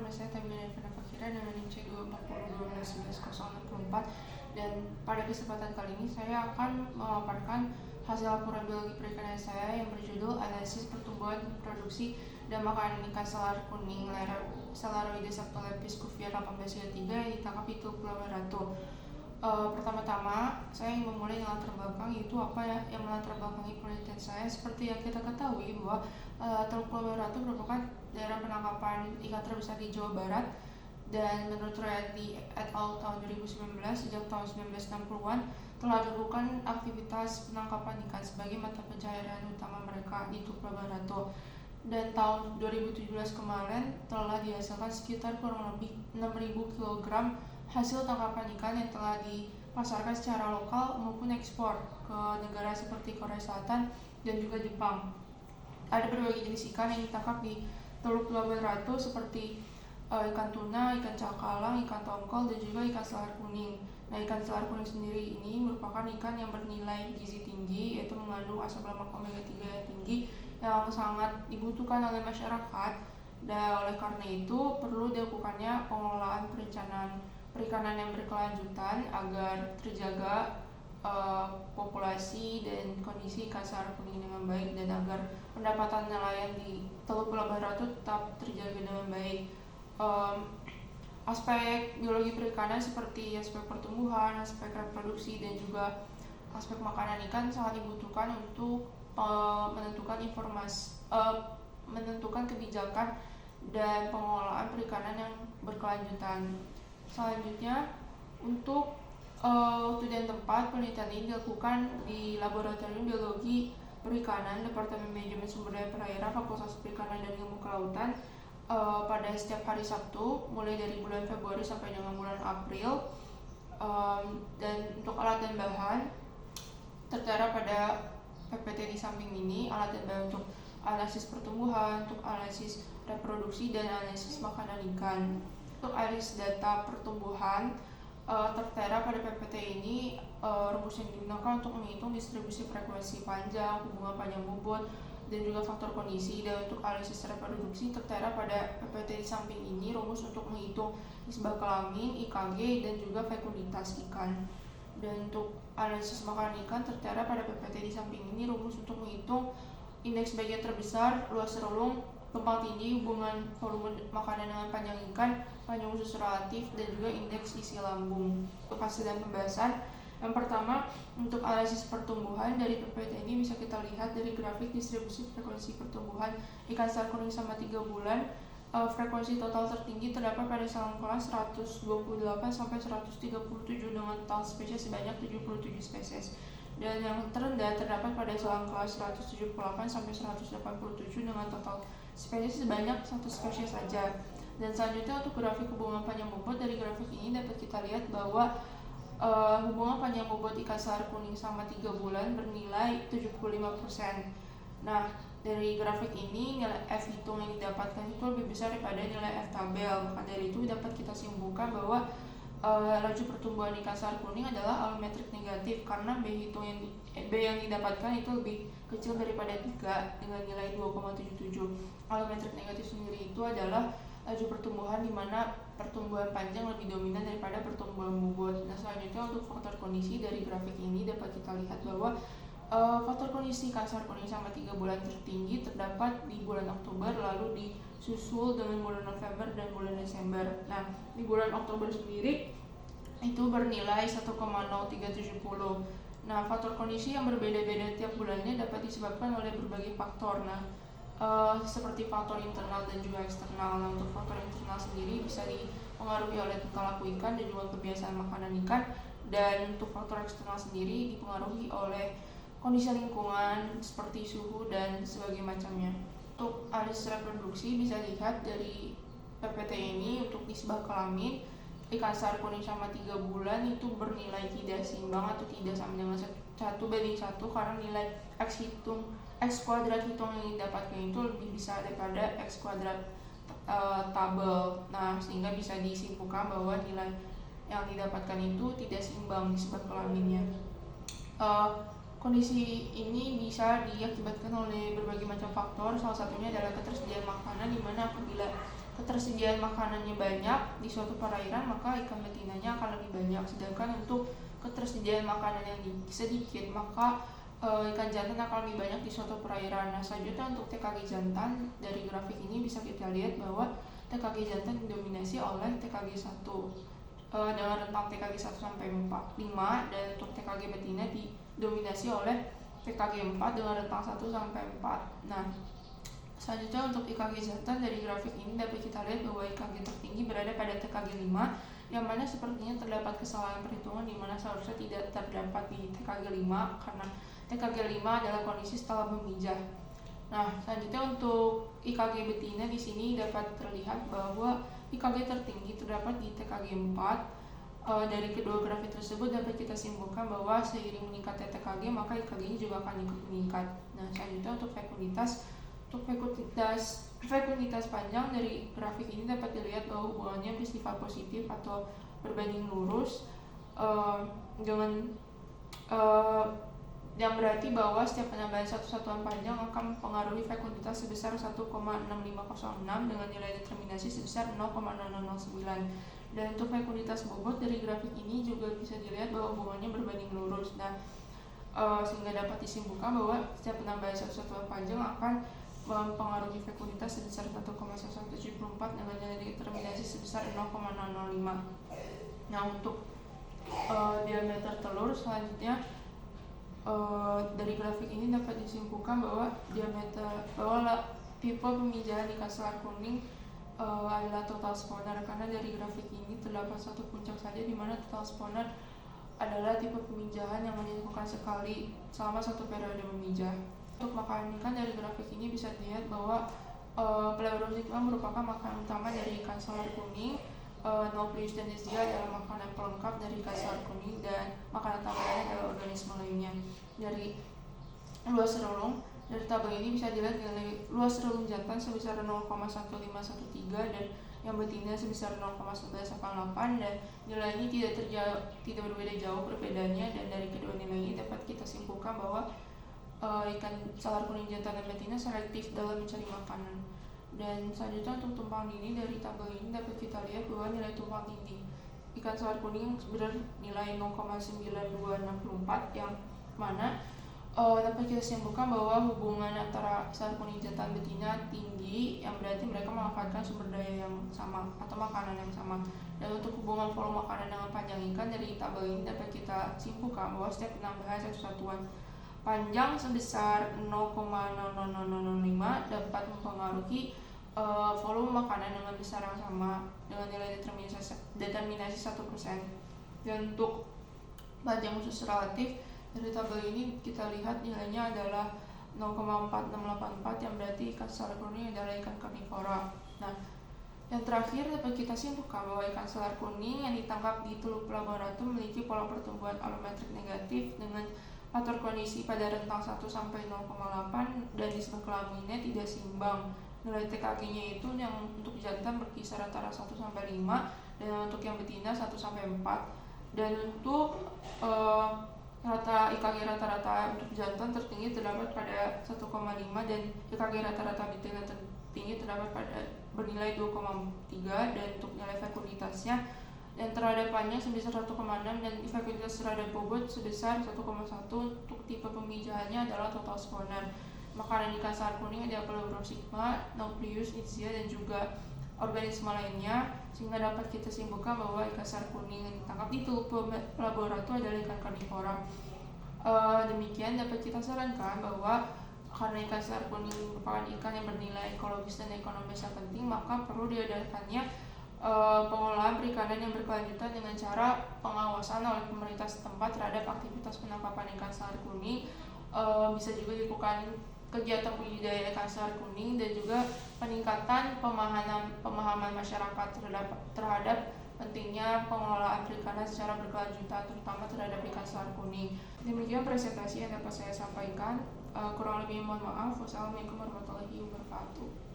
nama saya Tamina Devina Fakira dengan NIM C240121164, dan pada kesempatan kali ini saya akan memaparkan hasil laporan biologi perikanan saya yang berjudul Analisis Pertumbuhan, Produksi, dan Makanan Ikan Selar Kuning Celaroides Actolepis Cuvier 1833 yang ditangkap di Teluk Pulau Barato. Pertama-tama saya ingin memulai dengan latar belakang, yaitu apa ya yang melatar belakangi penelitian saya. Seperti yang kita ketahui bahwa Teluk Pulau Barato merupakan daerah penangkapan ikan terbesar di Jawa Barat, dan menurut Royalty et al. Tahun 2019, sejak tahun 1960-an telah dilakukan aktivitas penangkapan ikan sebagai mata pencaharian utama mereka di Teluk Pulau Barato. Dan tahun 2017 kemarin telah dihasilkan sekitar kurang lebih 6.000 kg hasil tangkapan ikan yang telah dipasarkan secara lokal maupun ekspor ke negara seperti Korea Selatan dan juga Jepang. Ada berbagai jenis ikan yang ditangkap di Teluk Pulau Barato seperti ikan tuna, ikan cakalang, ikan tongkol, dan juga ikan selar kuning. Nah, ikan selar kuning sendiri ini merupakan ikan yang bernilai gizi tinggi, yaitu mengandung asam lemak omega 3 yang tinggi yang sangat dibutuhkan oleh masyarakat. Dan oleh karena itu perlu dilakukannya pengelolaan perencanaan perikanan yang berkelanjutan agar terjaga populasi dan kondisi ikan selar kuning dengan baik, dan agar pendapatan nelayan di Teluk Pulau Barato tetap terjaga dengan baik. Aspek biologi perikanan seperti aspek pertumbuhan, aspek reproduksi, dan juga aspek makanan ikan sangat dibutuhkan untuk menentukan kebijakan dan pengelolaan perikanan yang berkelanjutan. Selanjutnya, untuk waktu dan tempat penelitian ini dilakukan di Laboratorium Biologi Perikanan Departemen Manajemen Sumber Daya Perairan Fakultas Perikanan dan Ilmu Kelautan pada setiap hari Sabtu mulai dari bulan Februari sampai dengan bulan April. Dan untuk alat dan bahan tertera pada PPT di samping ini. Alat dan bahan untuk analisis pertumbuhan, untuk analisis reproduksi, dan analisis makanan ikan. Untuk analisis data pertumbuhan tertera pada PPT ini rumus yang digunakan untuk menghitung distribusi frekuensi panjang, hubungan panjang bobot, dan juga faktor kondisi. Dan untuk analisis reproduksi tertera pada PPT di samping ini rumus untuk menghitung nisbah kelamin, IKG, dan juga fekunditas ikan. Dan untuk analisis makanan ikan tertera pada PPT di samping ini rumus untuk menghitung indeks bagian terbesar, luas relung, tumpang tindih, hubungan volume makanan dengan panjang ikan, panjang usus relatif, dan juga indeks isi lambung. Untuk hasil dan pembahasan, yang pertama, untuk analisis pertumbuhan dari PPT ini bisa kita lihat dari grafik distribusi frekuensi pertumbuhan ikan selar kuning selama 3 bulan. Frekuensi total tertinggi terdapat pada selang kelas 128 sampai 137 dengan total spesies sebanyak 77 spesies. Dan yang terendah terdapat pada selang kelas 178 sampai 187 dengan total spesies sebanyak 1 spesies saja. Dan selanjutnya, untuk grafik hubungan panjang bobot, dari grafik ini dapat kita lihat bahwa hubungan panjang bobot ikan selar kuning selama 3 bulan bernilai 75%. Nah, dari grafik ini nilai F hitung yang didapatkan itu lebih besar daripada nilai F tabel. Maka dari itu dapat kita simpulkan bahwa laju pertumbuhan ikan selar kuning adalah volumetrik negatif, karena B yang didapatkan itu lebih kecil daripada 3 dengan nilai 2,77. Volumetrik negatif sendiri itu adalah laju pertumbuhan di mana pertumbuhan panjang lebih dominan daripada pertumbuhan bobot. Nah, selanjutnya untuk faktor kondisi, dari grafik ini dapat kita lihat bahwa faktor kondisi ikan selar kuning selama 3 bulan tertinggi terdapat di bulan Oktober, lalu disusul dengan bulan November dan bulan Desember. Nah, di bulan Oktober sendiri itu bernilai 1,0370. Nah, faktor kondisi yang berbeda-beda tiap bulannya dapat disebabkan oleh berbagai faktor. Nah, seperti faktor internal dan juga eksternal. Nah, untuk faktor internal sendiri bisa dipengaruhi oleh tingkah laku ikan dan juga kebiasaan makanan ikan. Dan untuk faktor eksternal sendiri dipengaruhi oleh kondisi lingkungan seperti suhu dan sebagainya macamnya. Untuk analisis reproduksi bisa dilihat dari PPT ini. Untuk nisbah kelamin ikan selar kuning selama 3 bulan itu bernilai tidak seimbang atau tidak sama dengan 1:1, karena nilai X kuadrat hitung yang didapatkan itu lebih besar daripada X kuadrat tabel. Nah, sehingga bisa disimpulkan bahwa nilai yang didapatkan itu tidak seimbang nisbah kelaminnya. Kondisi ini bisa diakibatkan oleh berbagai macam faktor. Salah satunya adalah ketersediaan makanan, di mana apabila ketersediaan makanannya banyak di suatu perairan, maka ikan betinanya akan lebih banyak. Sedangkan untuk ketersediaan makanan yang sedikit, maka ikan jantan akan lebih banyak di suatu perairan. Nah, selanjutnya untuk TKG jantan, dari grafik ini bisa kita lihat bahwa TKG jantan didominasi oleh TKG 1 dengan rentang TKG 1 sampai 5, dan untuk TKG betina didominasi oleh TKG 4 dengan rentang 1 sampai 4. Nah, selanjutnya untuk IKG jantan, dari grafik ini dapat kita lihat bahwa IKG tertinggi berada pada TKG 5, yang mana sepertinya terdapat kesalahan perhitungan di mana seharusnya tidak terdapat di TKG 5 karena TKG 5 adalah kondisi setelah memijah. Nah, selanjutnya untuk IKG betina di sini dapat terlihat bahwa IKG tertinggi terdapat di TKG 4. Dari kedua grafik tersebut dapat kita simpulkan bahwa seiring meningkatnya TKG, maka IKG-nya juga akan ikut meningkat. Nah, selanjutnya untuk fekunditas. Untuk fekunditas panjang, dari grafik ini dapat dilihat bahwa hubungannya bersifat positif atau berbanding lurus dengan yang berarti bahwa setiap penambahan satu satuan panjang akan mempengaruhi fekunditas sebesar 1,6506 dengan nilai determinasi sebesar 0,0009. Dan untuk fekunditas bobot, dari grafik ini juga bisa dilihat bahwa hubungannya berbanding lurus. Nah, sehingga dapat disimpulkan bahwa setiap penambahan satu satuan panjang akan mempengaruhi fekunditas sebesar 1,1174 dengan nilai determinasi sebesar 0,005. Nah, untuk diameter telur selanjutnya, dari grafik ini dapat disimpulkan bahwa tipe pemijahan ikan selar kuning adalah total spawner, karena dari grafik ini terdapat satu puncak saja di mana total spawner adalah tipe pemijahan yang dilakukan sekali selama satu periode memijah. Untuk makanan ikan, dari grafik ini bisa dilihat bahwa Pleurosigma merupakan makanan utama dari ikan selar kuning. Nauplius dan Isia adalah makanan pelengkap dari ikan selar kuning, dan makanan tambahannya adalah organisme lainnya. Dari luas relung, dari tabel ini bisa dilihat nilai luas relung jantan sebesar 0,1513 dan yang betina sebesar 0,1188, dan nilai ini tidak berbeda jauh perbedaannya. Dan dari kedua nilai ini dapat kita simpulkan bahwa ikan selar kuning jantan dan betina selektif dalam mencari makanan. Dan selanjutnya untuk tumpang tindih, dari tabel ini dapat kita lihat bahwa nilai tumpang tindih ikan selar kuning bernilai 0,9264, yang mana dapat kita simpulkan bahwa hubungan antara selar kuning jantan betina tinggi, yang berarti mereka memanfaatkan sumber daya yang sama atau makanan yang sama. Dan untuk hubungan volume makanan dengan panjang ikan, dari tabel ini dapat kita simpulkan bahwa setiap penambahan satu satuan panjang sebesar 0,00005 dapat mempengaruhi volume makanan dengan besar yang sama dengan nilai determinasi 1%. Dan untuk panjang khusus relatif, dari tabel ini kita lihat nilainya adalah 0,4684, yang berarti ikan selar kuning adalah ikan karnivora. Nah, yang terakhir dapat kita simpulkan bahwa ikan selar kuning yang ditangkap di Teluk Laboratorium memiliki pola pertumbuhan alometrik negatif dengan faktor kondisi pada rentang 1 sampai 0,8, dan nisbah kelaminnya tidak seimbang. Nilai TKG-nya itu yang untuk jantan berkisar antara 1 sampai 5 dan untuk yang betina 1 sampai 4. Dan untuk IKG rata-rata untuk jantan tertinggi terdapat pada 1,5 dan IKG rata-rata betina tertinggi terdapat pada bernilai 2,3, dan untuk nilai fekunditasnya yang terhadap panjang sebesar 1,6 dan fekulitas terhadap bobot sebesar 1,1. Untuk tipe pemijahannya adalah total spawner. Makanan ikan selar kuning adalah Pleurosigma, Nauplius, Isia, dan juga organisme lainnya, sehingga dapat kita simpulkan bahwa ikan selar kuning yang ditangkap di Teluk Laboratorium adalah ikan karnivora. Demikian dapat kita sarankan bahwa karena ikan selar kuning merupakan ikan yang bernilai ekologis dan ekonomis yang penting, maka perlu diadakannya pengolahan perikanan yang berkelanjutan dengan cara pengawasan oleh pemerintah setempat terhadap aktivitas penangkapan ikan selar kuning. Bisa juga dilakukan kegiatan budidaya ikan selar kuning dan juga peningkatan pemahaman masyarakat terhadap pentingnya pengelolaan perikanan secara berkelanjutan, terutama terhadap ikan selar kuning. Demikian presentasi yang dapat saya sampaikan. Kurang lebih mohon maaf. Wassalamualaikum warahmatullahi wabarakatuh.